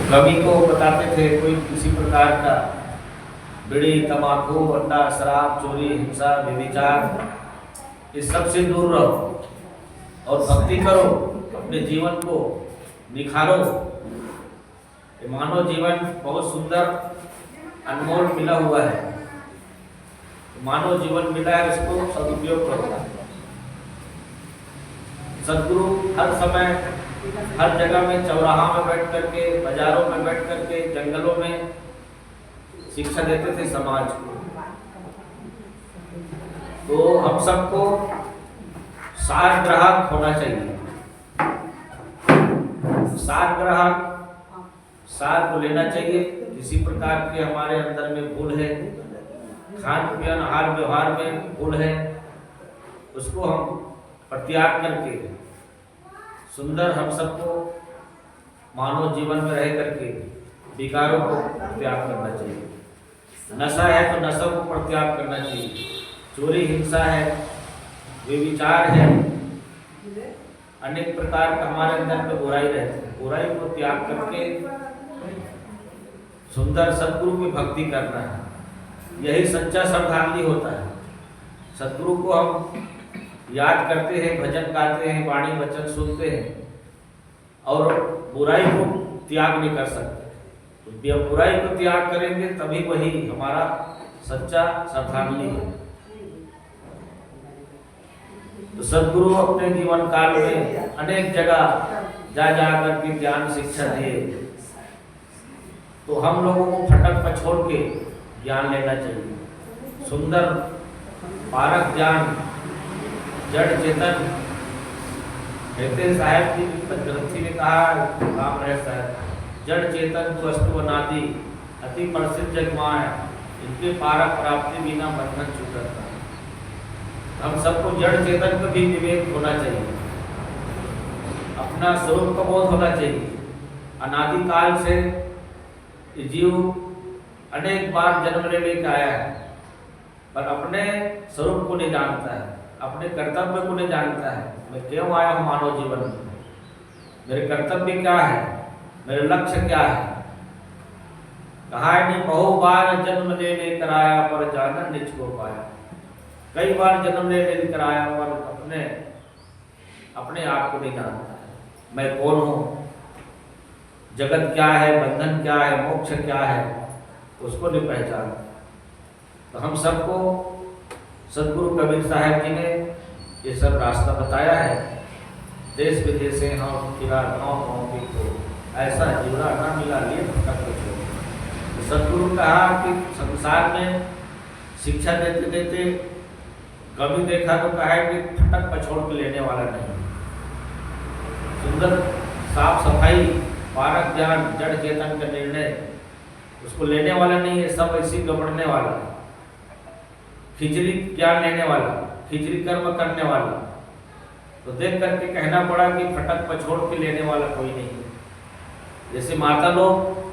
कवि को बताते थे कोई किसी प्रकार का बीड़ी, तंबाकू, अड्डा, शराब, चोरी, हिंसा, व्यभिचार, इस सब से दूर रहो और भक्ति करो, अपने जीवन को निखारो। ये मानव जीवन बहुत सुंदर अनमोल मिला हुआ है। मानव जीवन मिला है, उसको सदुपयोग करो। सदगुरु हर समय हर जगह में, चौराहा में बैठ करके, बाजारों में बैठ करके, जंगलों में शिक्षा देते थे समाज को। तो हम सबको सार ग्राहक होना चाहिए। सार ग्राहक, सार को लेना चाहिए। किसी प्रकार के हमारे अंदर में भूल है, खान पान आहार व्यवहार में भूल है, उसको हम परित्याग करके सुंदर हम सबको मानव जीवन में रह करके विकारों को त्याग करना चाहिए। नशा है तो नशा को परित्याग करना चाहिए। चोरी, हिंसा है, व्यभिचार है, अनेक प्रकार का हमारे अंदर में बुराई रहती है। बुराई को त्याग करके सुंदर सदगुरु की भक्ति करना है। यही सच्चा श्रद्धांजलि होता है। सदगुरु को हम याद करते हैं, भजन गाते हैं, वाणी वचन सुनते हैं और बुराई को त्याग नहीं कर सकते। तो जब बुराई को त्याग करेंगे तभी वही हमारा सच्चा श्रद्धांजलि है। तो सदगुरु अपने जीवन काल में अनेक जगह जा कर के ज्ञान शिक्षा दिए। तो हम लोगों को फटक पछोड़ के ज्ञान लेना चाहिए। सुंदर पारक ज्ञान, जड़ चेतन। कहते साहेब जी ग्रंथि में कहा, राम रहे साहब, जड़ चेतन वस्तु अनादि अति प्रसिद्ध जगमाय, इनके पारक प्राप्ति बिना बंधन छूटता। हम सबको जड़ चेतन का भी विवेक होना चाहिए, अपना स्वरूप का बोध होना चाहिए। अनादिकाल से जीव अनेक बार जन्म ले लेकर आया है, पर अपने स्वरूप को नहीं जानता है, अपने कर्तव्य को नहीं जानता है। मैं क्यों आया हूँ मानव जीवन में, मेरे कर्तव्य क्या है, मेरे लक्ष्य क्या है। कहा नहीं, बहु बार जन्म ले लेकर आया पर जानन निज को पाया। कई बार जन्म ले लेकर आया पर अपने आप को नहीं जानता है। मैं कौन हूँ, जगत क्या है, बंधन क्या है, मोक्ष क्या है, उसको नहीं पहचानता। तो हम सबको सदगुरु कबीर साहब जी ने ये सब रास्ता बताया है। देश विदेश से हम फिरा गाँव की को ऐसा जीवड़ा ना मिला लिए भटक छोड़। तो सदगुरु कहा कि संसार में शिक्षा देते देते कभी देखा तो कहा कि फटक पछोड़ के लेने वाला नहीं। सुंदर साफ सफाई, पारक ज्ञान, जड़ चेतन का निर्णय उसको लेने वाला नहीं है, सब ऐसी गबड़ने वाला, खिचड़ी ज्ञान लेने वाला, खिचड़ी कर्म करने वाला। तो देख करके कहना पड़ा कि फटक पछोड़ के लेने वाला कोई नहीं है। जैसे माता लोग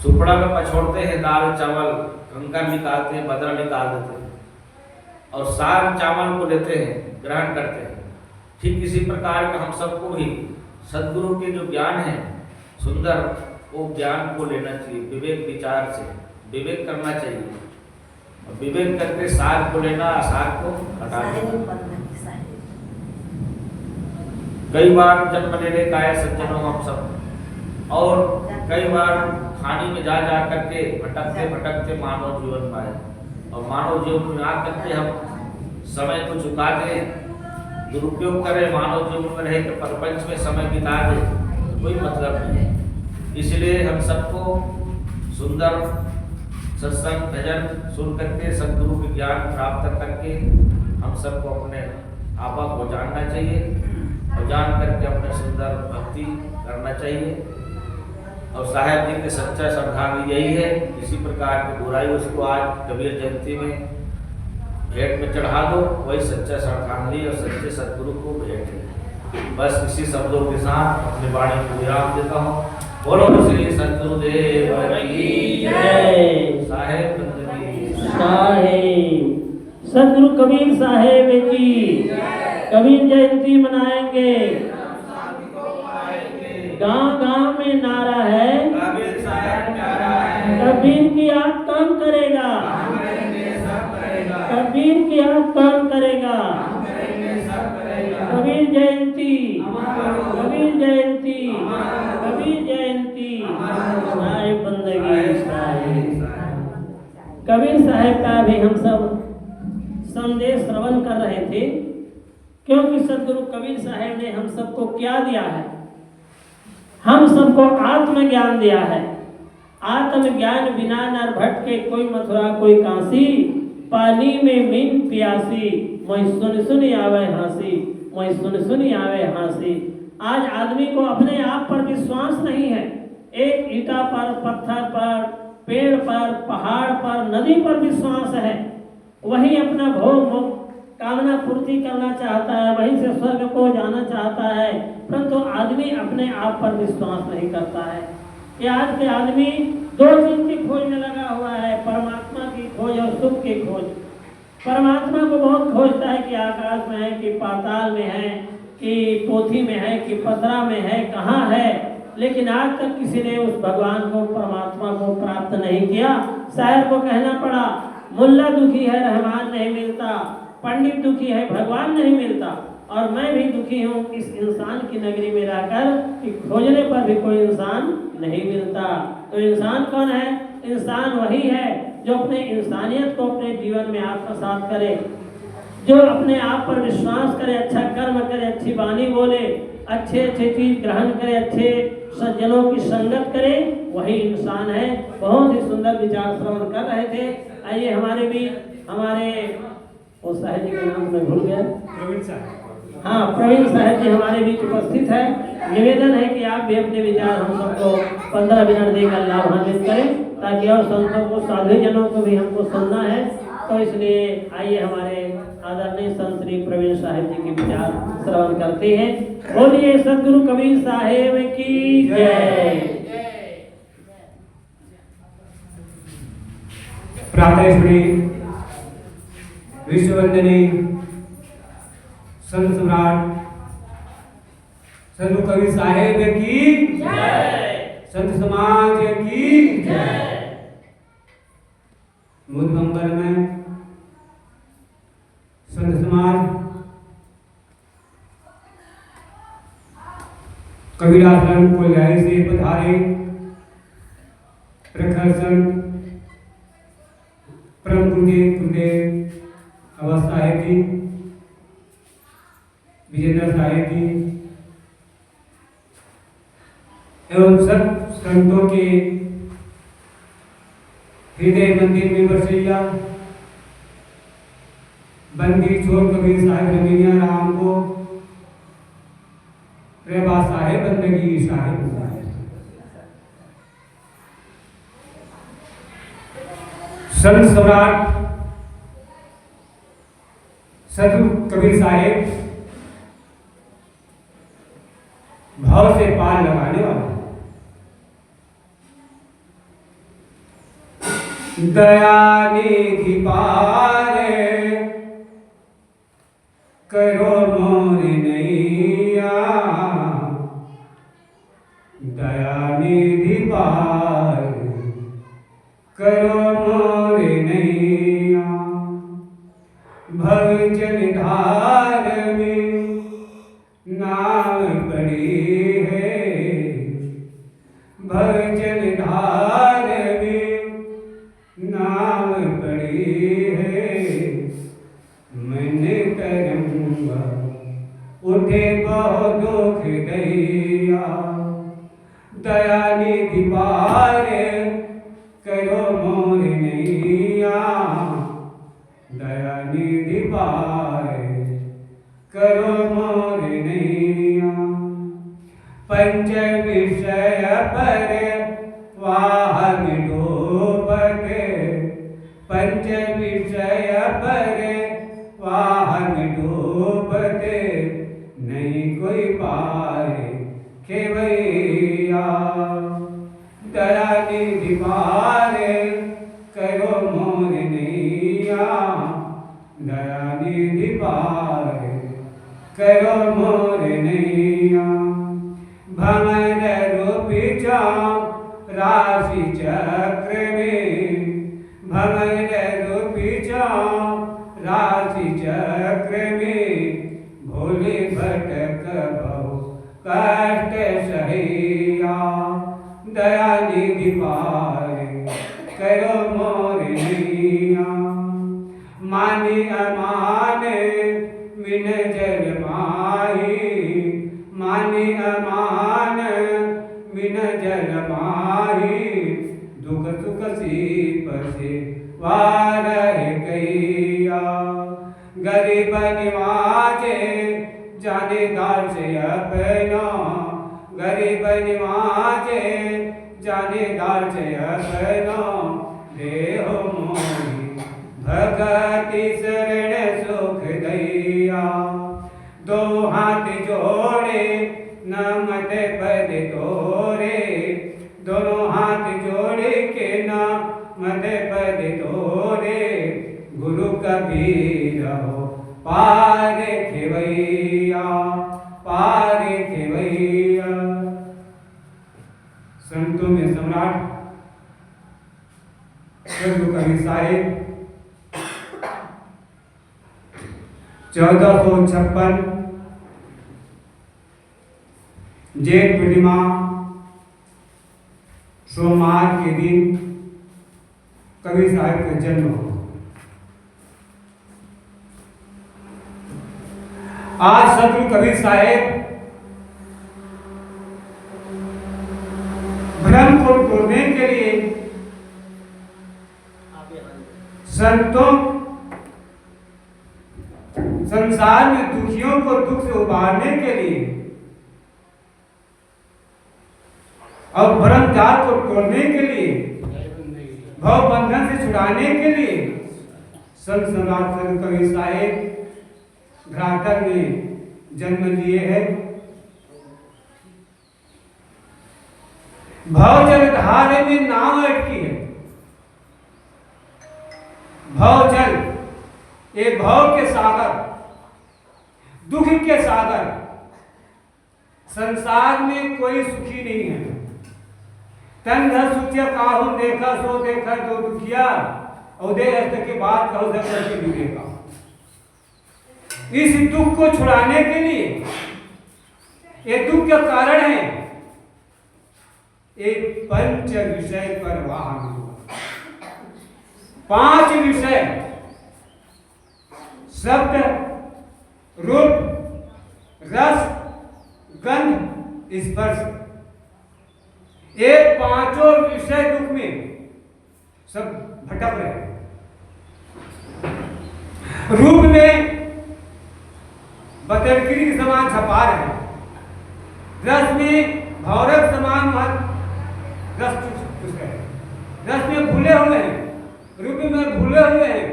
सुपड़ा में पछोड़ते हैं, दाल चावल कंकर निकालते हैं, बदरा निकाल देते हैं और साग चावल को लेते हैं, ग्रहण करते हैं। ठीक इसी प्रकार का हम सबको भी सदगुरु के जो ज्ञान है सुंदर, वो ज्ञान को लेना चाहिए। विवेक विचार से विवेक करना चाहिए और विवेक करके सार को लेना, असार को हटा देना। कई बार जन्म लेने का आया सज्जनों हम सब, और कई बार खानी में जा करके भटकते भटकते मानव जीवन में आए और मानव जीवन में आकर के हम समय को चुका दें, दुरुपयोग करें, मानव जीवन में रहे कि प्रपंच में समय बिता दे, कोई मतलब नहीं है। इसलिए हम सबको सुंदर सत्संग भजन सुन करके सदगुरु के ज्ञान प्राप्त करके हम सबको अपने आपा को जानना चाहिए और जान करके अपने सुंदर भक्ति करना चाहिए। और साहेब जी के सच्चा श्रद्धांजलि यही है। इसी प्रकार की बुराई उसको आज कबीर जयंती में भेंट में चढ़ा दो, वही सच्चा श्रद्धांजलि और सच्चे सदगुरु को भेंट है। बस इसी शब्दों के साथ अपनी वाणी को विराम देता हूँ। बोलो श्री सदगुरुदेव की जय। साहेब सदगुरु कबीर साहेब की कबीर जयंती मनाएंगे। गांव गांव में नारा है। कबीर साहब का भी हम सब संदेश श्रवण कर रहे थे, क्योंकि सदगुरु कबीर साहब ने हम सबको क्या दिया है? हम सबको आत्मज्ञान दिया है। आत्मज्ञान बिना नर भटके कोई मथुरा कोई काशी, पानी में मीन प्यासी, मैं सुन सुन आवे हंसी, मैं सुन सुन आवे हंसी। आज आदमी को अपने आप पर विश्वास नहीं है। एक ईटा पर, पत्थर पर, पेड़ पर, पहाड़ पर, नदी पर विश्वास है। वही अपना भोग कामना पूर्ति करना चाहता है, वहीं से स्वर्ग को जाना चाहता है, परंतु आदमी अपने आप पर विश्वास नहीं करता है। कि आज के आदमी दो चीज की खोज में लगा हुआ है, परमात्मा की खोज और सुख की खोज। परमात्मा को बहुत खोजता है कि आकाश में है कि पाताल में है कि पोथी में है कि पतरा में है, कहाँ है, लेकिन आज तक किसी ने उस भगवान को, परमात्मा को प्राप्त नहीं किया। शायर को कहना पड़ा, मुल्ला दुखी है रहमान नहीं मिलता, पंडित दुखी है भगवान नहीं मिलता, और मैं भी दुखी हूँ इस इंसान की नगरी में रहकर कि खोजने पर भी कोई इंसान नहीं मिलता। तो इंसान कौन है? इंसान वही है जो अपने इंसानियत को अपने जीवन में आत्मसात करे, जो अपने आप पर विश्वास करे, अच्छा कर्म करे, अच्छी वाणी बोले, अच्छे अच्छे चीज ग्रहण करे, अच्छे सज्जनों की संगत करे, वही इंसान है। बहुत ही सुंदर विचार श्रवण कर रहे थे। आइए हमारे भी हमारे उस साहब जी का नाम मैं भूल गया, प्रवीण साहब। हाँ, प्रवीण साहब जी हमारे बीच उपस्थित है। निवेदन है कि आप भी अपने विचार हम सबको 15 मिनट देकर लाभान्वित करें, ताकि और संतों को, साधु जनों को भी हमको सुनना है। तो इसलिए आइए हमारे आदरणीय संत श्री प्रवीण साहब जी के विचार श्रवण करते हैं। बोलिए सदगुरु कबीर साहेब की जय। प्रातःश्री विश्ववंदनीय संत सम्राट सदगुरु कबीर साहेब की जय, संत समाज की जय। मुद मंगल में संत समाज कबीर आश्रम कोल्हारी से पधारे प्रखर संत परम गुरुदेव अवस्था साहेब जी, विजेंद्र साहेब जी एवं सब संतों के हृदय मंदिर में बरसैया बंदी छोड़ कबीर साहेब रमीनिया राम को रेबा साहेब बंदगी साहेब संत सम्राट सदगुरु कबीर साहेब भाव से पार लगाने वाला, दया निधि पारे करो मोर नैया, दया निधि पार करो मोर नैया। भव जल धार में नाव पड़ी है, भव जल धार में नाव पड़ी है, मन करूँगा उठे बहुत दुख दैया, दया निधि पार करो मोर नैया, दया निधि पार करो मोर नैया। पंच विषय पर वाहन डोबत, पंच विषय पर वाहन डोबत, नहीं कोई पाए खेवैया, दया निधि पार करो मोर नैया, दया निधि पार करो मोर नैया। भंवर रूपी चाँद राशि चक्र में, भंवर रूपी चाँद राशि चक्र में, भोले भटक बहु कष्ट सहिया, दया निधि पार करो मोर नैया। जन माही दुख सुख सीप से वार गैया गरीब निवाजे जाने दार से अपना गरीब निवाजे जाने दार से अपना देह मोही भगति शरण सुख दैया दो हाथ जोड़े नमत पद तोरे दोनों हाथ जोड़े के नमत पद तोरे गुरु कबीर हो पार खेवैया पार खेवैया। संतों में सम्राट गुरु कबीर साहिब 1456 जेठ पूर्णिमा सोमवार के दिन कबीर साहिब का जन्म हुआ। आज सतगुरु कबीर साहिब भ्रम को तोड़ने के लिए संतों संसार में दुखियों को दुख से उबारने के लिए और भ्रम जाल को तोड़ने के लिए भव बंधन से छुड़ाने के लिए संत सम्राट कबीर साहिब धरातल में जन्म लिए है। भव जल धारे में नाव अटकी है। भव जल ये भव के सागर दुख के सागर संसार में कोई सुखी नहीं है। तन धन सुचिया काहू देखा सो देखा जो दुखिया उदय अस्त के बाद कहो सब करके मिलेगा। इस दुख को छुड़ाने के लिए ये दुख का कारण है एक पंच विषय पर वाहन हुआ। 5 विषय शब्द रूप रस गंध स्पर्श ये 5 विषय दुख में सब भटक रहे हैं। रूप में बतरगिरी के समान छपा रहे हैं। रस में भौरक समान रस चुस रहे हैं। रस में भूले हुए हैं। रूप में भूले हुए हैं।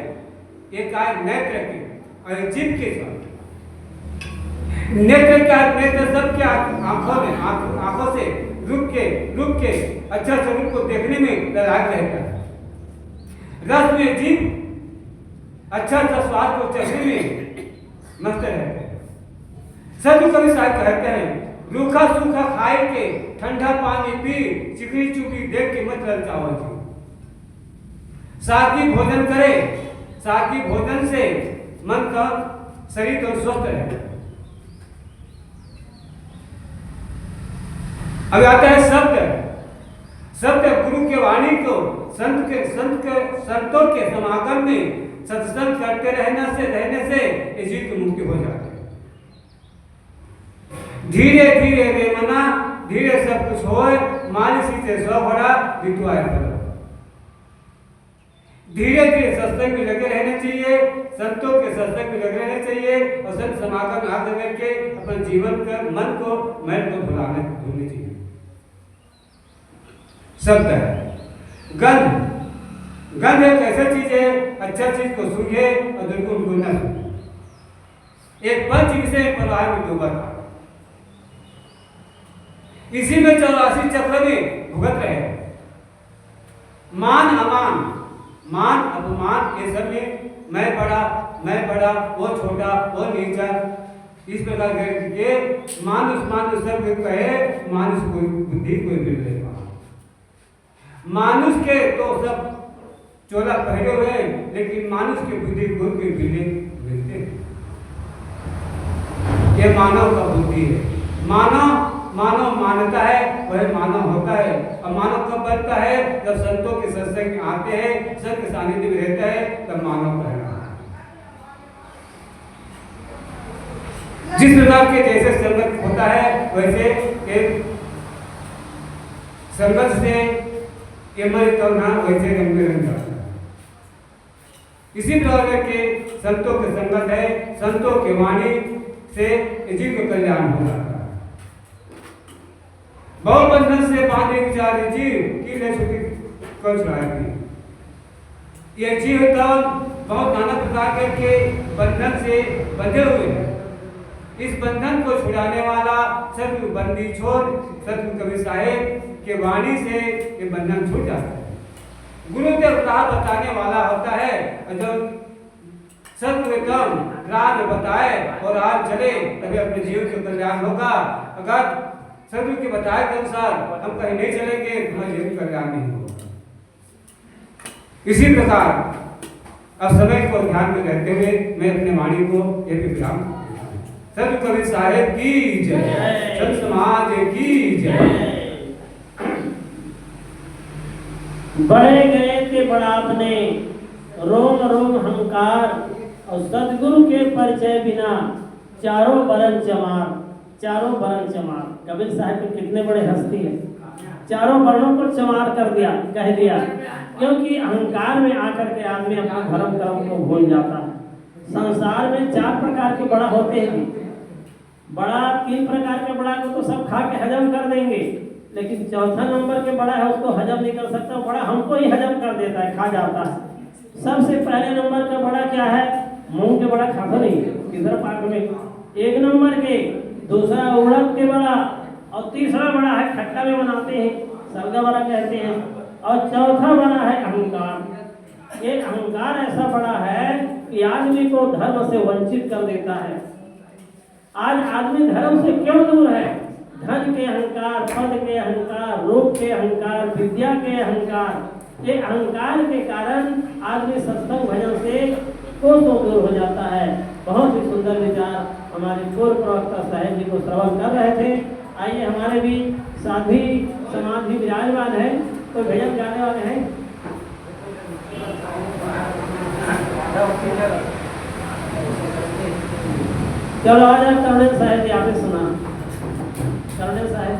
ये कार्य नेत्र के और जीव के साथ नेत्र क्या नेत्र सबके आंखों में आंखों से रूप के अच्छा स्वरूप को देखने में ललाट रहता है। रस में जीव अच्छा स्वाद को चखने में मस्त रहता है। सतगुरु कबीर साहिब कहते हैं रूखा सूखा खाए के ठंडा पानी पी चिकनी चुकी देख के मत ललचाओ जी। सात्विक भोजन करे। सात्विक भोजन से मन का शरीर तो स्वस्थ रहे। अब आता है शब्द गुरु के वाणी को संतों के समागम में सत्संग करते रहने से इस जीव की मुक्ति हो जाती है। धीरे धीरे रे मना धीरे सब कुछ होए मानसी से सौ बड़ा विद्वान बनो। धीरे धीरे सत्संग में लगे रहना चाहिए। संतों के सत्संग में लगे रहना चाहिए और संत समागम में आकर करके अपने जीवन का मन को मैल को भूलनी चाहिए। शब्द है गंध एक ऐसा चीज है अच्छा चीज को सूंघे और दुर्गुण को न सूंघे। एक पंच विषय प्रवाह में डूबा था। इसी में 84 चक्र में भुगत रहे। मान अपमान ये सब में मैं बड़ा वो छोटा वो नीचा इस प्रकार के मानुष सब कहे मानुष कोई बुद्धि कोई बिगड़े। मानुष के तो सब चोला पहने हुए हैं लेकिन मानुष की बुद्धि गुरु के बिगड़े मिलते हैं। ये मानव का बुद्धि है। मानव मानता है वह मानव होता है। और मानव कब बनता है जब संतों के सत्संग में आते हैं संत के सानिध्य में रहता है तब मानव कहलाता है। जिस प्रकार के जैसे संगत होता है वैसे एक संगत से ये मर तो ना वैसे गंभीर जाता है। इसी प्रकार के संतों की संगत है, संतों की वाणी से जीव का कल्याण हो जाता है। बहुत बंधन से बांधे विचारे जीव की ले छुट्टी कर छुड़ाएगी। ये जीव तो बहुत नाना प्रकार के बंधन से बंधे हुए हैं। इस बंधन को छुड़ाने वाला सतगुरु बंदी छोड़ सतगुरु कबीर साहेब के वाणी से ये बंधन छूट जाता है। गुरुदेव राह बताने वाला होता है, जब सत्य एकदम राह बताए और राह चले तभी अपने जीवन का कल्याण होगा। अगर सत्य के बताए के अनुसार हम कहीं नहीं चलेंगे हमारे जीवन का कल्याण नहीं होगा। इसी प्रकार अब समय को ध्यान में रखते हुए मैं अपने वाणी को एक विराम सतगुरु कबीर साहेब की जय, संत समाज की जय। बड़े गए थे बढ़ापने रोम रोम हंकार और सतगुरु के परिचय बिना चारों बरन चमार, चारों बरन चमार। कबीर साहब के कितने बड़े हस्ती है, चारों वर्णों को चमार कर दिया, कह दिया, क्योंकि अहंकार में आकर के आदमी अपना धर्म कर्म को भूल जाता है। संसार में 4 प्रकार के बड़ा होते हैं। बड़ा 3 प्रकार के बड़ा को तो सब खा के हजम कर देंगे, लेकिन चौथा नंबर के बड़ा है उसको हजम नहीं कर सकता। बड़ा हमको ही हजम कर देता है, खा जाता है। सबसे पहले नंबर का बड़ा क्या है? मूंग के बड़ा खाता नहीं, किधर पाक में। 1 नंबर के, दूसरा उड़द के बड़ा, और तीसरा बड़ा है खट्टा में बनाते हैं, सरगा बड़ा कहते हैं, और चौथा बड़ा है अहंकार। ये अहंकार ऐसा बड़ा है कि आदमी को धर्म से वंचित कर देता है। आज आदमी धर्म से क्यों दूर है? धन के अहंकार, पद के अहंकार, रूप के अहंकार, विद्या के अहंकार। ये अहंकार के कारण आदमी सत्संग भजन से कोसों दूर हो जाता है। बहुत ही सुंदर विचार हमारे पूर्व प्रवक्ता साहेब जी को श्रवण कर रहे थे। आइए हमारे भी साथी समाज भी विराजमान है, तो भजन गाने वाले हैं। चलो आ जाए कर्नल साहब जी, आपने सुना कर्नल साहब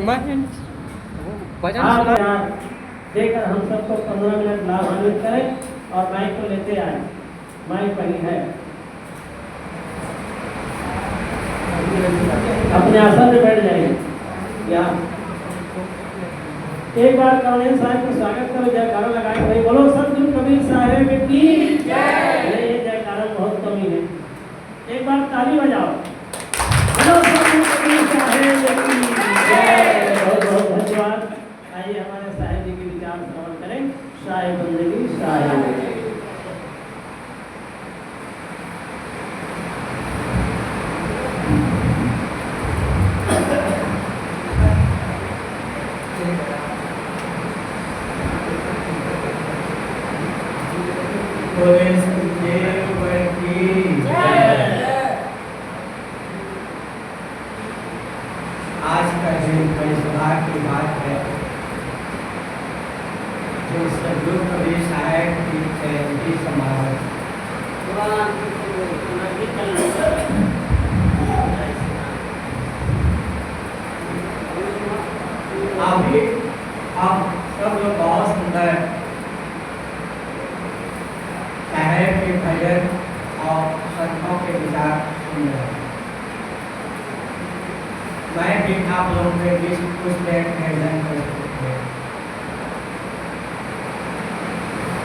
देकर हम सबको 15 मिनट लाभान्वित करें और माइक को लेते आए। माइक वही है, अपने आसन में बैठ जाइए। या एक बार कर्नल साहब का स्वागत करो, जयकारा लगाए भाई, बोलो सतगुरु कबीर साहेब की जय। ये जयकारा बहुत कमी है, एक बार ताली बजाओ। बोलो सतगुरु कबीर साहेब की जय। बहुत बहुत धन्यवाद। आइए हमारे साहेब जी के विचार श्रवण करें। साहेब बंदगी साहेब। आज का दिन बड़ी सौभाग्य की बात है, जो सतगुरु कबीर साहेब की जयंती समारोह अभी हम सब लोग बहुत सुंदर साहेब के भजन और संतों के विचार सुन रहे हैं। मैं भी आप लोगों के बीच कुछ देर भजन कर सकते हैं।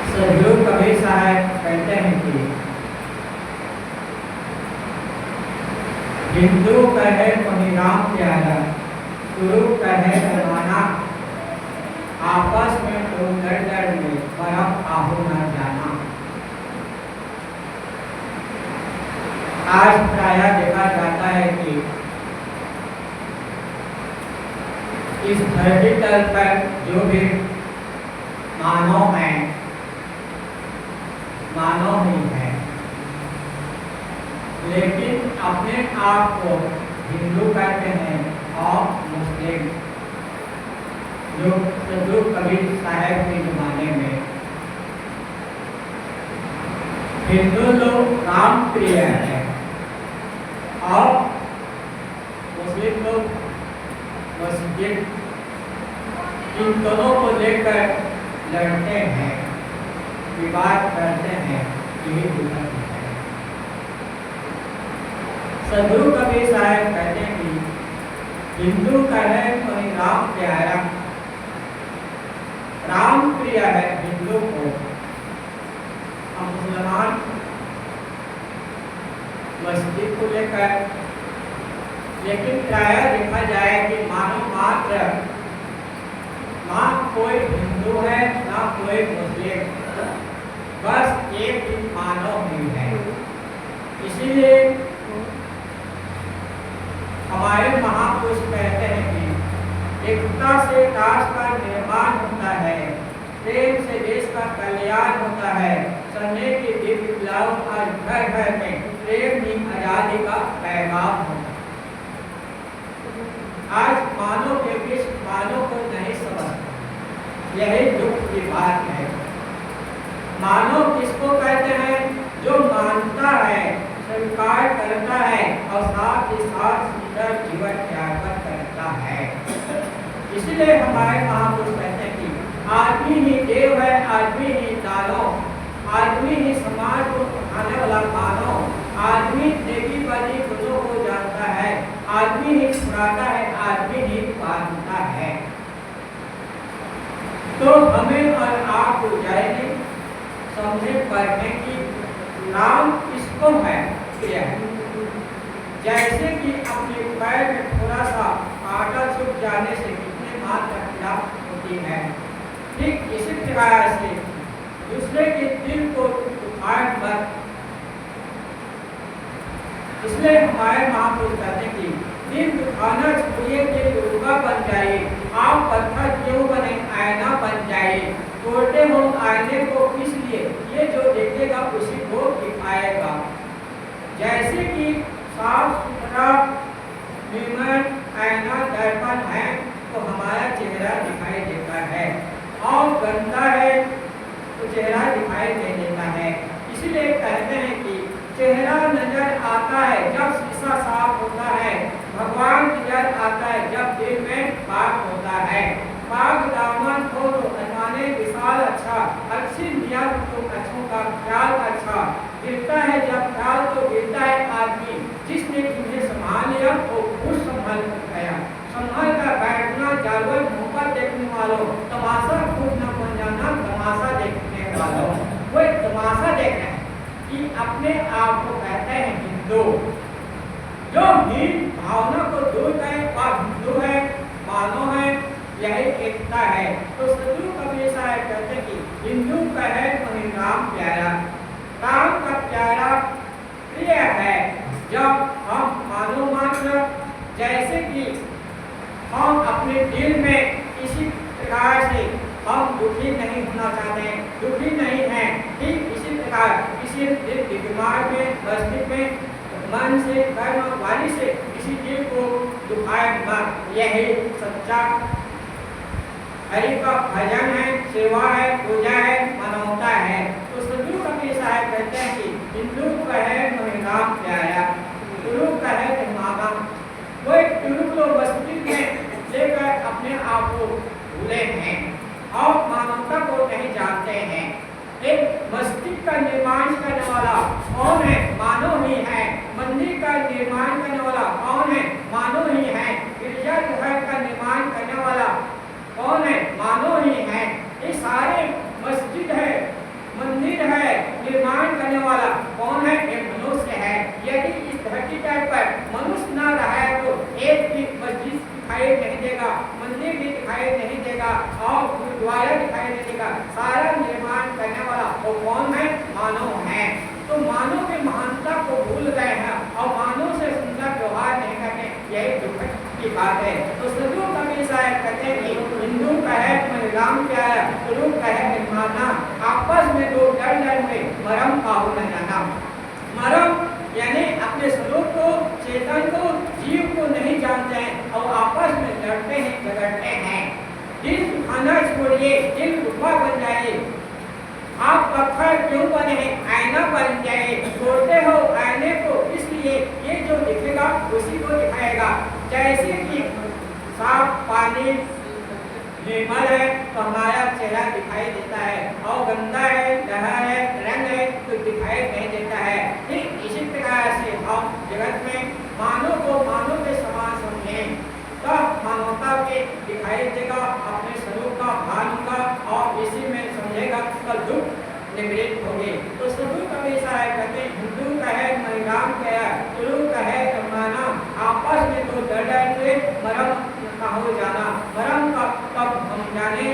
सतगुरु कबीर साहब कहते हैं कि हिंदू कहे कहीं राम प्यारा, गुरु कहे जमाना, आपस में तो दर दर में बर्फ आहू न जाना। आज प्राय देखा जाता है कि इस धरती तल पर जो भी मानव है, मानव ही है, लेकिन अपने आप को हिंदू कहते हैं और मुस्लिम। जो सतगुरु कबीर साहब के जमाने में हिंदू लोग राम प्रिय है और मुस्लिम लोग मस्जिद इन दोनों को लेकर लड़ते हैं, विवाद करते हैं, यही दुनिया है। सदगुरु कबीर साहब कहते हैं कि हिंदू का है वही राम प्यारा, राम प्रिय है हिंदू को, हम मुसलमान मस्जिद को लेकर, लेकिन प्रायः देखा जाए कि मानव मात्र ना कोई हिंदू है ना कोई मुस्लिम, बस एक ही मानव ही है। इसीलिए हमारे महापुरुष कहते हैं कि एकता से राष्ट्र का निर्माण होता है, प्रेम से देश का कल्याण होता है, समय के दिव्य विप्लव आज घर घर में प्रेम ही आजादी का पैगाम होता है। आज मानव के बीच मानव को नहीं समझता, यही दुख की बात है। मानव किसको कहते हैं? जो मानता है, स्वीकार करता है और साथ ही साथ सुंदर जीवन यापन करता है। इसलिए हमारे महापुरुष कहते हैं कि आदमी ही देव है, आदमी ही दानव, आदमी ही समाज को उठाने वाला मानव, आदमी नेकी बदी गुणों को जानता है, आदमी ही छुड़ाता है, आदमी ही बांधता है। तो हमें और आपको जाएंगे समझे पढ़ने की राम किसको है, क्या है। जैसे कि अपने पैर में थोड़ा सा कांटा चुभ जाने से कितने मात्र पीड़ा होती है, ठीक इसी प्रकार से दूसरे के दिल को दुखाए मत। इसलिए हमारे महापुरुष कहते हैं कि दिल दुखाना छोड़िए, दिल दुर्गा बन जाइए, आप पत्थर क्यों बने आईना बन जाइए, तोड़ते हो आईने को किस लिए, ये जो देखेगा उसी को दिखाएगा। जैसे कि साफ सुथरा निर्मल आईना दर्पण है तो हमारा चेहरा दिखाई देता है, और गंदा है तो चेहरा दिखाई नहीं देता है। इसलिए कहते हैं कि चेहरा नजर आता है जब शीशा साफ होता है, भगवान नजर आता है जब दिल में पाक होता है। पाक दामन हो तो अनवाने विशाल अच्छा, अच्छी नियत तो अच्छों का ख्याल अच्छा, गिरता है जब ख्याल तो गिरता है आदमी, जिसने तुम्हें संभाल लिया वो खुद संभाल कर गया। संभाल कर बैठना जानवर मुंह पर देखने वालों, तमाशा खुद न बन जाना तमाशा देखने वालों। वो एक तमाशा देख रहे हैं कि अपने आप को कहते हैं हिंदू, जो हीन भावना को दूर करे वह हिंदू है, मानव है, यही एकता है। तो सदगुरु कबीर साहब कहते हैं कि हिंदू का है वही राम प्यारा, राम का प्यारा प्रिय है। जब हम मानव मात्र, जैसे कि हम अपने दिल में इसी प्रकार से हम दुखी नहीं होना चाहते, दुखी नहीं है, ठीक इसी प्रकार किसी दिल दिमाग में, मस्तिष्क में, मन से, कर्म वाणी से किसी दिल को दुखाए मत। यही सच्चा हरि का भजन है, सेवा है, पूजा है, मनौता है। तो सदगुरु कबीर साहब कहते हैं कि हिंदू का है वही राम प्यारा, गुरु का है मामा। वो एक तुरुक लोग मस्जिद में लेकर अपने आप को भूले हैं और मानवता को नहीं जानते हैं। एक मस्जिद का निर्माण करने वाला कौन है? मानव ही है। मंदिर का निर्माण करने वाला कौन है? मानव ही है। गिरजाघर का निर्माण करने वाला कौन है? मानव ही है। ये सारे मस्जिद है, मंदिर है, निर्माण करने वाला कौन है? एक मनुष्य है। यदि इस धरती पर मनुष्य ना रहा तो एक भी मस्जिद दिखाई नहीं देगा, मंदिर भी दिखाई नहीं देगा और गुरुद्वारा दिखाई नहीं देगा। सारा निर्माण करने वाला वो कौन है? मानव है। तो मानव के महानता को भूल गए हैं और मानव से सुंदर व्यवहार नहीं करते, यही दुख की बात है। तो सदगुरु कबीर साहब कहते हैं कि हिंदू का है मैं राम प्यारा, गुरु का है माना, आपस में दो लड़ हुए मरम काहू न जाना। मरम यानी अपने स्वरूप को, चेतन को, जीव को नहीं जानते हैं और आपस में लड़ते हैं, झगड़ते हैं। दिल दुखाना छोड़िए, दिल दुखा बन जाइए। आप पत्थर क्यों बने हैं? आईना बन जाए, तोड़ते हो आईने को इसलिए ये जो दिखेगा उसी को दिखाएगा। जैसे कि साफ पानी निर्मल है तो हमारा चेहरा दिखाई देता है, और गंदा है, लहर है, रंग है तो दिखाई नहीं देता है। ठीक इसी प्रकार से हम जगत में मानव को मानव के समान समझें, तब मानवता के दिखाई देगा, अपने स्वरूप का भान होगा और इसी में समझेगा तो दुख निवृत्त होंगे। तो स्वरूप हमेशा है, कहते हैं हिंदू का है, महिलाम का है, स्वरूप का है, माना आपस में तो डर हुए मरम का हो जाना। मरम का कब हम जाने,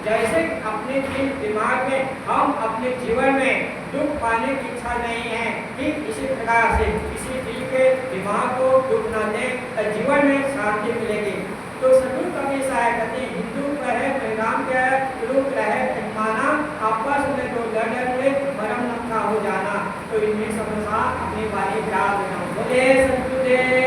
जैसे अपने दिमाग में हम अपने जीवन में दुख पाने की इच्छा नहीं है, ठीक इसी प्रकार से किसी दिल के दिमाग को दुख न दें तो जीवन में शांति मिलेगी। तो स्वरूप हमेशा है, कहते हैं हिंदू का है, परिणाम क्या है, स्वरूप है, माना आपस में तो लड़ हुए मरम का हो जाना। तो इन्हें समझा अपनी वाणी ग्राह देना। बोले सतगुरुदेव